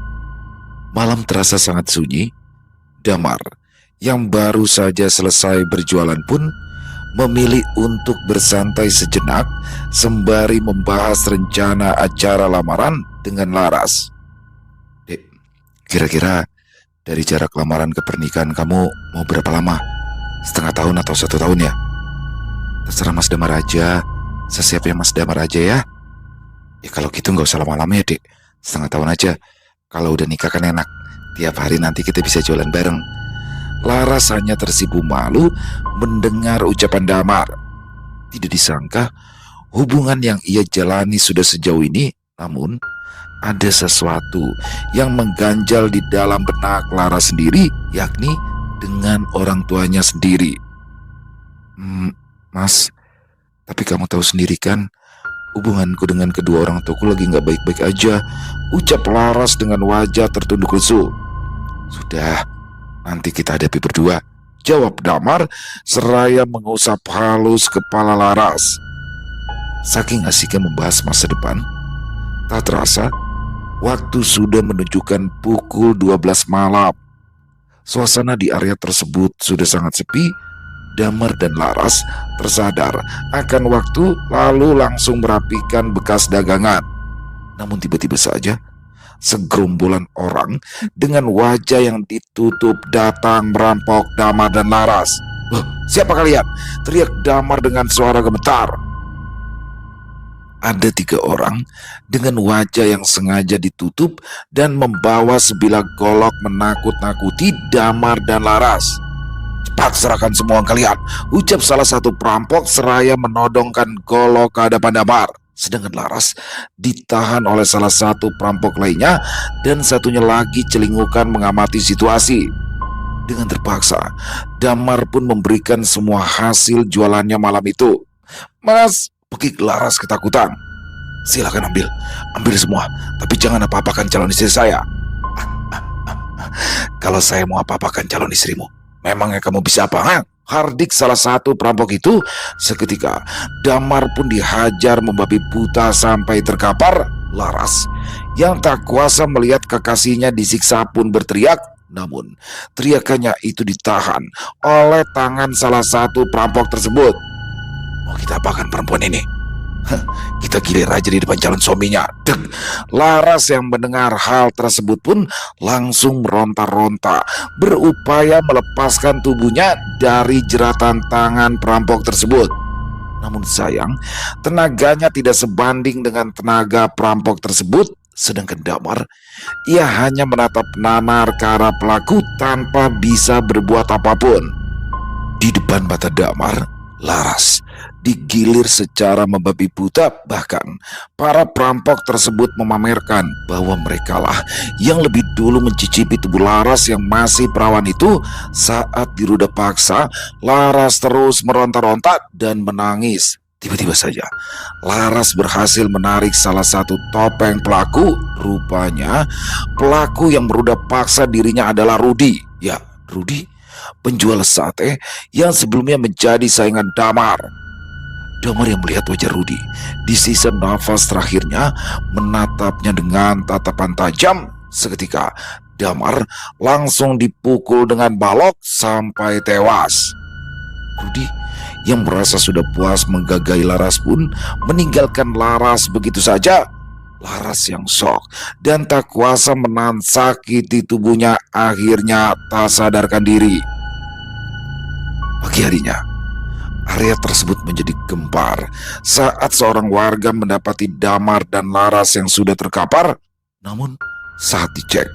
Malam terasa sangat sunyi. Damar yang baru saja selesai berjualan pun memilih untuk bersantai sejenak sembari membahas rencana acara lamaran dengan Laras. Dek, kira-kira dari jarak lamaran ke pernikahan kamu mau berapa lama? Setengah tahun atau 1 tahun ya? Terserah Mas Damar aja, sesiapnya Mas Damar aja ya. Ya kalau gitu gak usah lama-lama ya, Dek. Setengah tahun aja. Kalau udah nikah kan enak, tiap hari nanti kita bisa jualan bareng. Laras hanya tersipu malu mendengar ucapan Damar. Tidak disangka hubungan yang ia jalani sudah sejauh ini, namun ada sesuatu yang mengganjal di dalam benak Laras sendiri, yakni dengan orang tuanya sendiri. Mas, tapi kamu tahu sendiri kan, hubunganku dengan kedua orang tuaku lagi gak baik-baik aja, ucap Laras dengan wajah tertunduk lesu. Sudah, nanti kita hadapi berdua, jawab Damar seraya mengusap halus kepala Laras. Saking asiknya membahas masa depan, tak terasa waktu sudah menunjukkan pukul 12 malam. Suasana di area tersebut sudah sangat sepi. Damar dan Laras tersadar akan waktu lalu langsung merapikan bekas dagangan. Namun tiba-tiba saja segerombolan orang dengan wajah yang ditutup datang merampok Damar dan Laras. "Loh, siapa kalian?" teriak Damar dengan suara gemetar. Ada 3 orang dengan wajah yang sengaja ditutup dan membawa sebilah golok menakut-nakuti Damar dan Laras. "Cepat serahkan semua kalian," ucap salah satu perampok seraya menodongkan golok ke hadapan Damar. Sedangkan Laras ditahan oleh salah satu perampok lainnya dan satunya lagi celingukan mengamati situasi. Dengan terpaksa, Damar pun memberikan semua hasil jualannya malam itu. "Mas," pekik Laras ketakutan. "Silakan ambil semua, tapi jangan apa-apakan calon istri saya." "Kalau saya mau apa-apakan calon istrimu, memangnya kamu bisa apa, ha?" hardik salah satu perampok itu. Seketika Damar pun dihajar membabi buta sampai terkapar. Laras yang tak kuasa melihat kekasihnya disiksa pun berteriak. Namun teriakannya itu ditahan oleh tangan salah satu perampok tersebut. "Mau kita apakan perempuan ini? Kita gilir aja di depan calon suaminya." Deng. Laras yang mendengar hal tersebut pun langsung meronta-ronta, berupaya melepaskan tubuhnya dari jeratan tangan perampok tersebut. Namun sayang, tenaganya tidak sebanding dengan tenaga perampok tersebut. Sedangkan Damar, ia hanya menatap nanar ke arah pelaku tanpa bisa berbuat apapun. Di depan mata Damar, Laras digilir secara membabi buta. Bahkan para perampok tersebut memamerkan bahwa merekalah yang lebih dulu mencicipi tubuh Laras yang masih perawan itu. Saat diruda paksa, Laras terus meronta-ronta dan menangis. Tiba-tiba saja Laras berhasil menarik salah satu topeng pelaku. Rupanya pelaku yang meruda paksa dirinya adalah Rudi. Ya, Rudi, penjual sate yang sebelumnya menjadi saingan Damar. Damar yang melihat wajah Rudi di sisa nafas terakhirnya menatapnya dengan tatapan tajam. Seketika Damar langsung dipukul dengan balok sampai tewas. Rudi yang merasa sudah puas menggagai Laras pun meninggalkan Laras begitu saja. Laras yang shock dan tak kuasa menahan sakit di tubuhnya akhirnya tak sadarkan diri. Pagi harinya, area tersebut menjadi gempar saat seorang warga mendapati Damar dan Laras yang sudah terkapar. Namun saat dicek,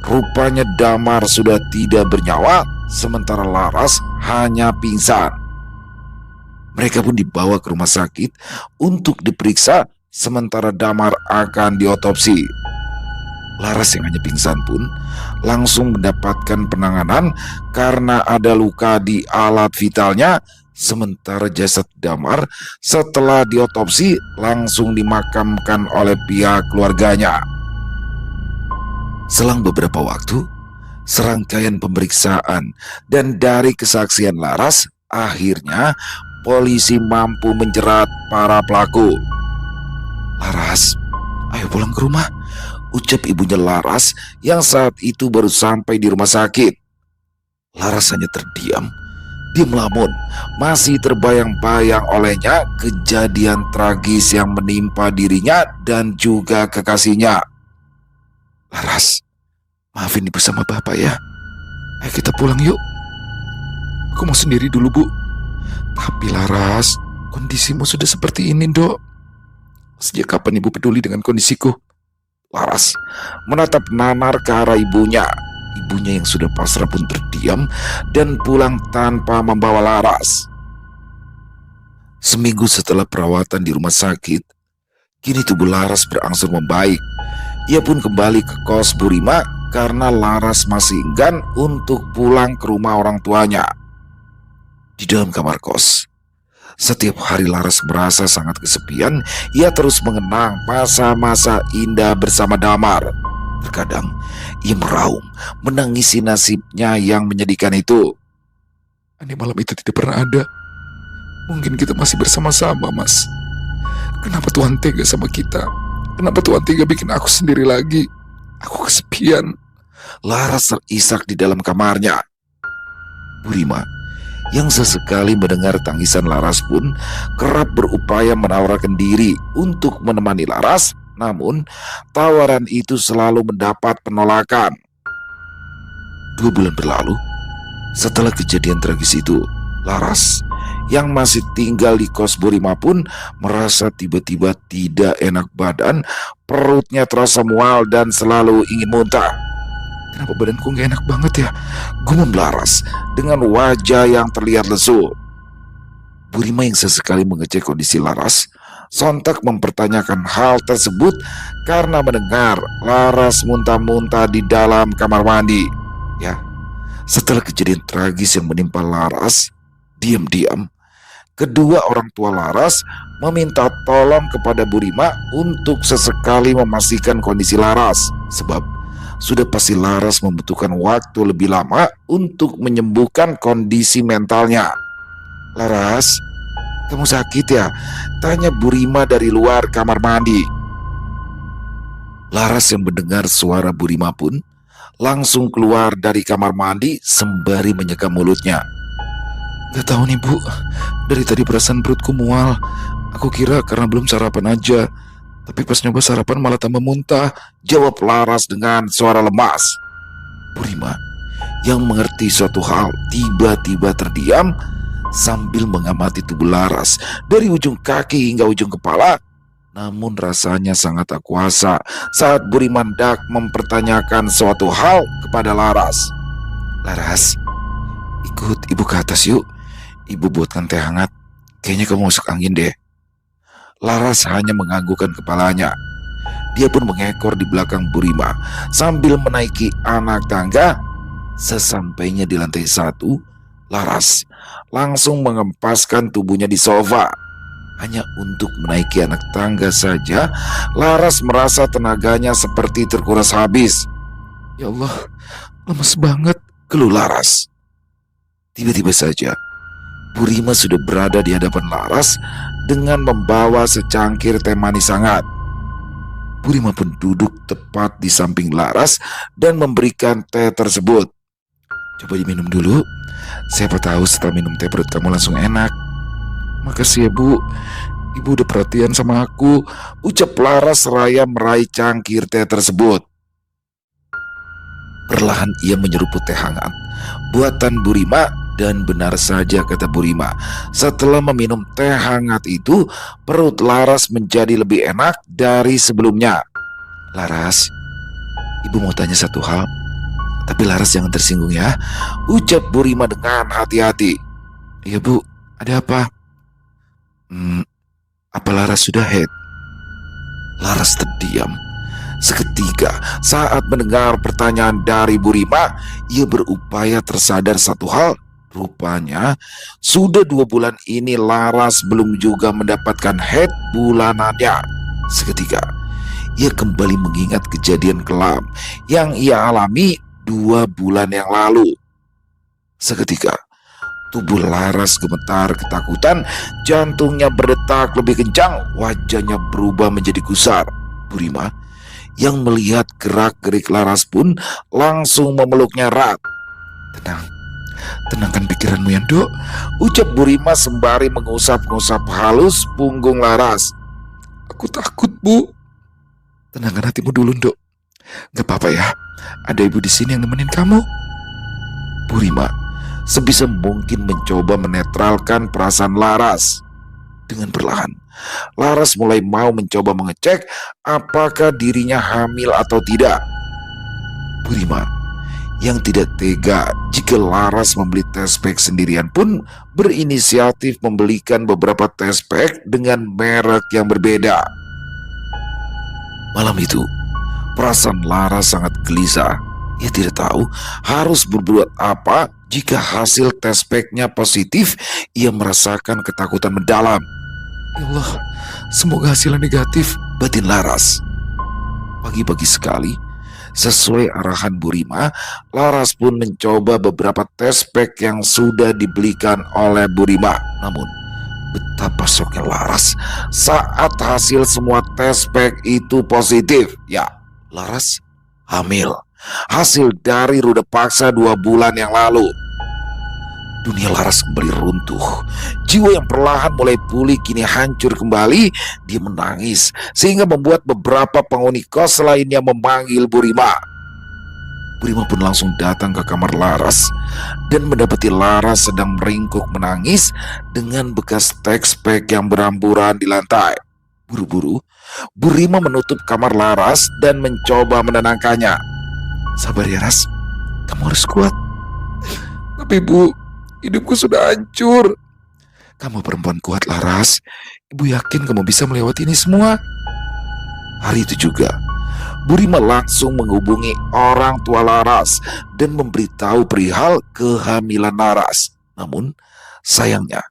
rupanya Damar sudah tidak bernyawa, sementara Laras hanya pingsan. Mereka pun dibawa ke rumah sakit untuk diperiksa, sementara Damar akan diotopsi. Laras yang hanya pingsan pun langsung mendapatkan penanganan karena ada luka di alat vitalnya, sementara jasad Damar setelah diotopsi langsung dimakamkan oleh pihak keluarganya. Selang beberapa waktu, serangkaian pemeriksaan dan dari kesaksian Laras, akhirnya polisi mampu menjerat para pelaku. "Laras, ayo pulang ke rumah," ucap ibunya Laras yang saat itu baru sampai di rumah sakit. Laras hanya terdiam. Dia melamun, masih terbayang-bayang olehnya kejadian tragis yang menimpa dirinya dan juga kekasihnya. "Laras, maafin ibu sama bapak ya. Ayo kita pulang yuk. Aku mau sendiri dulu, Bu." "Tapi Laras, kondisimu sudah seperti ini, Dok. Sejak kapan ibu peduli dengan kondisiku?" Laras menatap nanar ke arah ibunya. Ibunya yang sudah pasrah pun terdiam dan pulang tanpa membawa Laras. Seminggu setelah perawatan di rumah sakit, kini tubuh Laras berangsur membaik. Ia pun kembali ke kos Bu Rima karena Laras masih enggan untuk pulang ke rumah orang tuanya. Di dalam kamar kos, setiap hari Laras merasa sangat kesepian. Ia terus mengenang masa-masa indah bersama Damar. Terkadang ia meraung, menangisi nasibnya yang menyedihkan itu. "Andai malam itu tidak pernah ada, mungkin kita masih bersama-sama, Mas. Kenapa Tuhan tega sama kita? Kenapa Tuhan tega bikin aku sendiri lagi? Aku kesepian." Laras terisak di dalam kamarnya. Bu Rima yang sesekali mendengar tangisan Laras pun kerap berupaya menawarkan diri untuk menemani Laras, namun tawaran itu selalu mendapat penolakan. 2 bulan berlalu setelah kejadian tragis itu, Laras yang masih tinggal di kos Bu Rima pun merasa tiba-tiba tidak enak badan, perutnya terasa mual dan selalu ingin muntah. "Kenapa badanku gak enak banget ya?" gumam Laras dengan wajah yang terlihat lesu. Bu Rima yang sesekali mengecek kondisi Laras sontak mempertanyakan hal tersebut karena mendengar Laras muntah-muntah di dalam kamar mandi. Ya, setelah kejadian tragis yang menimpa Laras, diam-diam kedua orang tua Laras meminta tolong kepada Bu Rima untuk sesekali memastikan kondisi Laras, sebab sudah pasti Laras membutuhkan waktu lebih lama untuk menyembuhkan kondisi mentalnya. "Laras, kamu sakit ya?" tanya Bu Rima dari luar kamar mandi. Laras yang mendengar suara Bu Rima pun langsung keluar dari kamar mandi sembari menyeka mulutnya. "Gak tahu nih Bu, dari tadi perasaan perutku mual. Aku kira karena belum sarapan aja. Tapi pas nyoba sarapan malah tambah muntah," jawab Laras dengan suara lemas. Bu Rima yang mengerti suatu hal tiba-tiba terdiam sambil mengamati tubuh Laras dari ujung kaki hingga ujung kepala. Namun rasanya sangat tak kuasa saat Bu Rima hendak mempertanyakan suatu hal kepada Laras. "Laras, ikut ibu ke atas yuk. Ibu buatkan teh hangat. Kayaknya kamu masuk angin deh. Laras hanya menganggukkan kepalanya. Dia pun mengekor di belakang Burima sambil menaiki anak tangga. Sesampainya di lantai 1, Laras langsung mengempaskan tubuhnya di sofa. Hanya untuk menaiki anak tangga saja, Laras merasa tenaganya seperti terkuras habis. Ya Allah, lemes banget, keluh Laras. Tiba-tiba saja, Burima sudah berada di hadapan Laras dengan membawa secangkir teh manis hangat. Burima pun duduk tepat di samping Laras dan memberikan teh tersebut. Coba diminum dulu. Siapa tahu setelah minum teh perut kamu langsung enak. Makasih ya Bu, Ibu udah perhatian sama aku, ucap Laras seraya meraih cangkir teh tersebut. Perlahan ia menyeruput teh hangat buatan Burima. Dan benar saja kata Burima, setelah meminum teh hangat itu, perut Laras menjadi lebih enak dari sebelumnya. Laras, Ibu mau tanya satu hal, tapi Laras jangan tersinggung ya, ucap Burima dengan hati-hati. Iya Bu, ada apa? Apa Laras sudah haid? Laras terdiam seketika saat mendengar pertanyaan dari Burima. Ia berupaya tersadar satu hal. Rupanya sudah 2 bulan ini Laras belum juga mendapatkan haid bulanannya. Seketika ia kembali mengingat kejadian kelam yang ia alami 2 bulan yang lalu. Seketika tubuh Laras gemetar ketakutan, jantungnya berdetak lebih kencang, wajahnya berubah menjadi gusar. Burima yang melihat gerak-gerik Laras pun langsung memeluknya erat. Tenangkan pikiranmu ya Dok, ucap Burima sembari mengusap-ngusap halus punggung Laras. Aku takut Bu. Tenangkan hatimu dulu Dok. Gak apa-apa ya, ada Ibu di sini yang nemenin kamu. Burima sebisa mungkin mencoba menetralkan perasaan Laras. Dengan perlahan, Laras mulai mau mencoba mengecek apakah dirinya hamil atau tidak. Burima yang tidak tega jika Laras membeli test pack sendirian pun berinisiatif membelikan beberapa test pack dengan merek yang berbeda. Malam itu, perasaan Laras sangat gelisah. Ia tidak tahu harus berbuat apa. Jika hasil test pack-nya positif, ia merasakan ketakutan mendalam. Ya Allah, semoga hasilnya negatif, batin Laras. Pagi-pagi sekali, sesuai arahan Burima, Laras pun mencoba beberapa test pack yang sudah dibelikan oleh Burima. Namun, betapa syoknya Laras saat hasil semua test pack itu positif. Ya, Laras hamil. Hasil dari ruda paksa 2 bulan yang lalu. Dunia Laras kembali runtuh. Jiwa yang perlahan mulai pulih kini hancur kembali. Dia menangis sehingga membuat beberapa penghuni kos lainnya memanggil Burima. Burima pun langsung datang ke kamar Laras dan mendapati Laras sedang meringkuk menangis dengan bekas test pack yang beramburan di lantai. Buru-buru, Burima menutup kamar Laras dan mencoba menenangkannya. Sabar ya Ras, kamu harus kuat. Tapi Bu, hidupku sudah hancur. Kamu perempuan kuat Laras. Ibu yakin kamu bisa melewati ini semua. Hari itu juga, Burima langsung menghubungi orang tua Laras dan memberitahu perihal kehamilan Laras. Namun, sayangnya,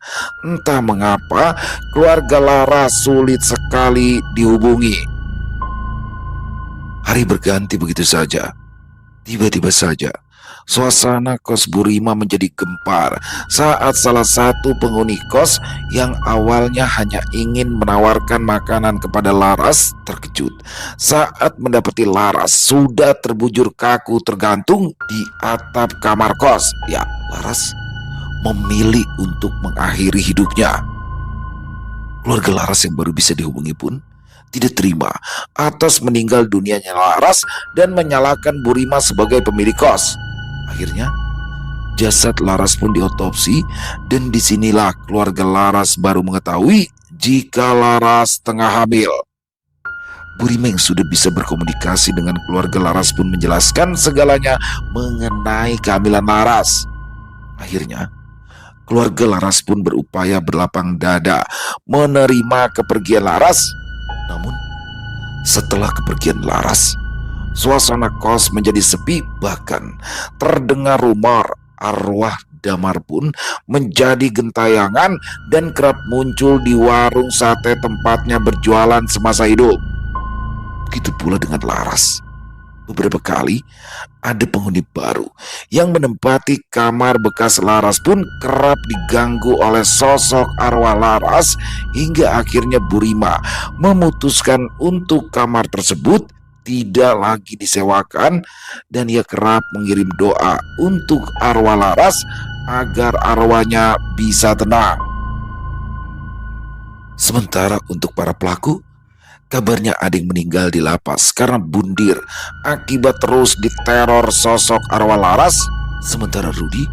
entah mengapa keluarga Laras sulit sekali dihubungi. Hari berganti begitu saja. Tiba-tiba saja, suasana kos Burima menjadi gempar saat salah satu penghuni kos yang awalnya hanya ingin menawarkan makanan kepada Laras terkejut saat mendapati Laras sudah terbujur kaku tergantung di atap kamar kos. Ya, Laras memilih untuk mengakhiri hidupnya. Keluarga Laras yang baru bisa dihubungi pun tidak terima atas meninggal dunianya Laras dan menyalahkan Burima sebagai pemilik kos. Akhirnya, jasad Laras pun diotopsi dan disinilah keluarga Laras baru mengetahui jika Laras tengah hamil. Burima yang sudah bisa berkomunikasi dengan keluarga Laras pun menjelaskan segalanya mengenai kehamilan Laras. Akhirnya, Keluarga Laras pun berupaya berlapang dada menerima kepergian Laras. Namun, setelah kepergian Laras, suasana kos menjadi sepi, bahkan terdengar rumor arwah Damar pun menjadi gentayangan dan kerap muncul di warung sate tempatnya berjualan semasa hidup. Begitu pula dengan Laras. Beberapa kali ada penghuni baru yang menempati kamar bekas Laras pun kerap diganggu oleh sosok arwah Laras, hingga akhirnya Burima memutuskan untuk kamar tersebut tidak lagi disewakan, dan ia kerap mengirim doa untuk arwah Laras agar arwahnya bisa tenang. Sementara untuk para pelaku, kabarnya ada yang meninggal di lapas karena bundir akibat terus diteror sosok arwah Laras. Sementara Rudi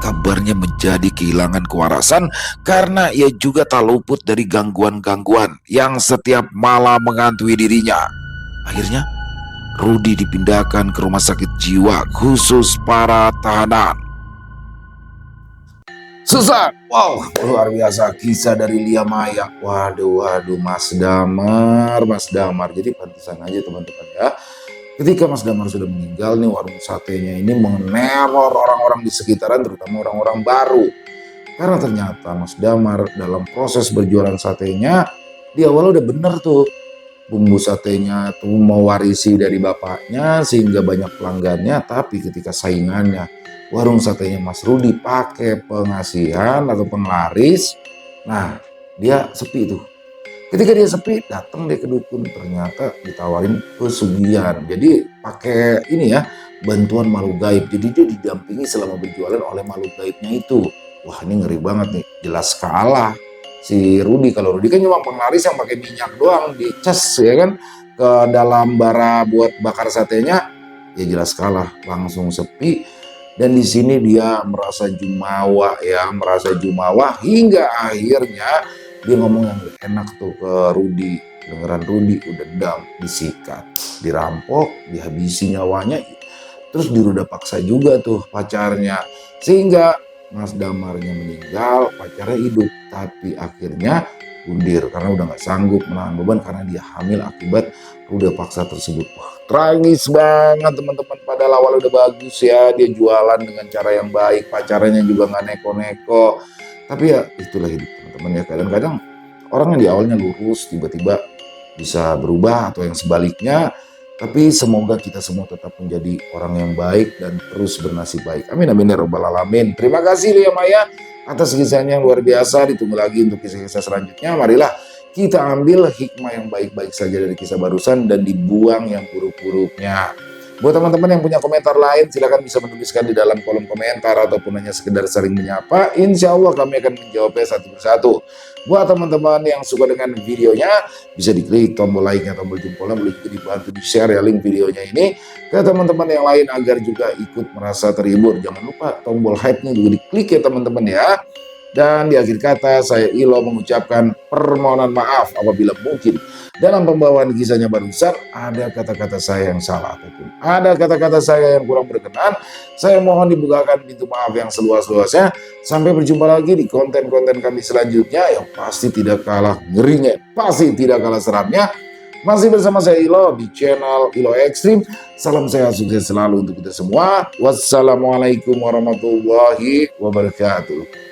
kabarnya menjadi kehilangan kewarasan karena ia juga tak luput dari gangguan-gangguan yang setiap malam menghantui dirinya. Akhirnya Rudi dipindahkan ke rumah sakit jiwa khusus para tahanan. Susah. Wow, luar biasa kisah dari Lia Maya. Waduh, Mas Damar. Jadi pantesan aja teman-teman ya. Ketika Mas Damar sudah meninggal nih, warung satenya ini meneror orang-orang di sekitaran, terutama orang-orang baru. Karena ternyata Mas Damar dalam proses berjualan satenya, di awal udah bener tuh. Bumbu satenya tuh mewarisi dari bapaknya sehingga banyak pelanggannya, tapi ketika saingannya warung satenya Mas Rudi pakai pengasihan atau penglaris, nah dia sepi tuh. Ketika dia sepi, datang dia ke dukun, ternyata ditawarin pesugihan. Jadi pakai ini ya, bantuan makhluk gaib. Jadi dia didampingi selama berjualan oleh makhluk gaibnya itu. Wah, ini ngeri banget nih, jelas kalah si Rudi. Kalau Rudi kan cuma penglaris yang pakai minyak doang, dicas ya kan ke dalam bara buat bakar satenya, ya jelas kalah, langsung sepi. Dan di sini dia merasa jumawa ya, merasa jumawa hingga akhirnya dia ngomong yang gak enak tuh ke Rudi. Dengeran Rudi udah dendam, disikat, dirampok, dihabisi nyawanya, terus diruda paksa juga tuh pacarnya. Sehingga Mas Damarnya meninggal, pacarnya hidup, tapi akhirnya bundir karena udah gak sanggup menahan beban karena dia hamil akibat ruda paksa tersebut. Wah, tragis banget teman-teman. Padahal awal udah bagus ya, dia jualan dengan cara yang baik, pacarnya juga gak neko-neko. Tapi ya itulah hidup teman-teman ya. Kadang-kadang orang yang di awalnya lurus tiba-tiba bisa berubah atau yang sebaliknya. Tapi semoga kita semua tetap menjadi orang yang baik dan terus bernasib baik. Amin amin ya robbal alamin. Terima kasih Lia Maya atas kisahnya yang luar biasa. Ditunggu lagi untuk kisah-kisah selanjutnya. Marilah kita ambil hikmah yang baik-baik saja dari kisah barusan dan dibuang yang buruk-buruknya. Buat teman-teman yang punya komentar lain, silakan bisa menuliskan di dalam kolom komentar ataupun hanya sekedar saling menyapa. Insya Allah kami akan menjawabnya satu persatu. Buat teman-teman yang suka dengan videonya, bisa diklik tombol like-nya, tombol jempolnya, boleh juga dibantu di-share ya link videonya ini ke teman-teman yang lain agar juga ikut merasa terhibur. Jangan lupa tombol hype-nya juga diklik ya teman-teman ya. Dan di akhir kata, saya Ilo mengucapkan permohonan maaf apabila mungkin dalam pembawaan kisahnya barusan ada kata-kata saya yang salah ataupun ada kata-kata saya yang kurang berkenan. Saya mohon dibukakan pintu maaf yang seluas-luasnya. Sampai berjumpa lagi di konten-konten kami selanjutnya yang pasti tidak kalah ngerinya, pasti tidak kalah seramnya. Masih bersama saya Ilo di channel Ilo Ekstrim. Salam sehat sukses selalu untuk kita semua. Wassalamualaikum warahmatullahi wabarakatuh.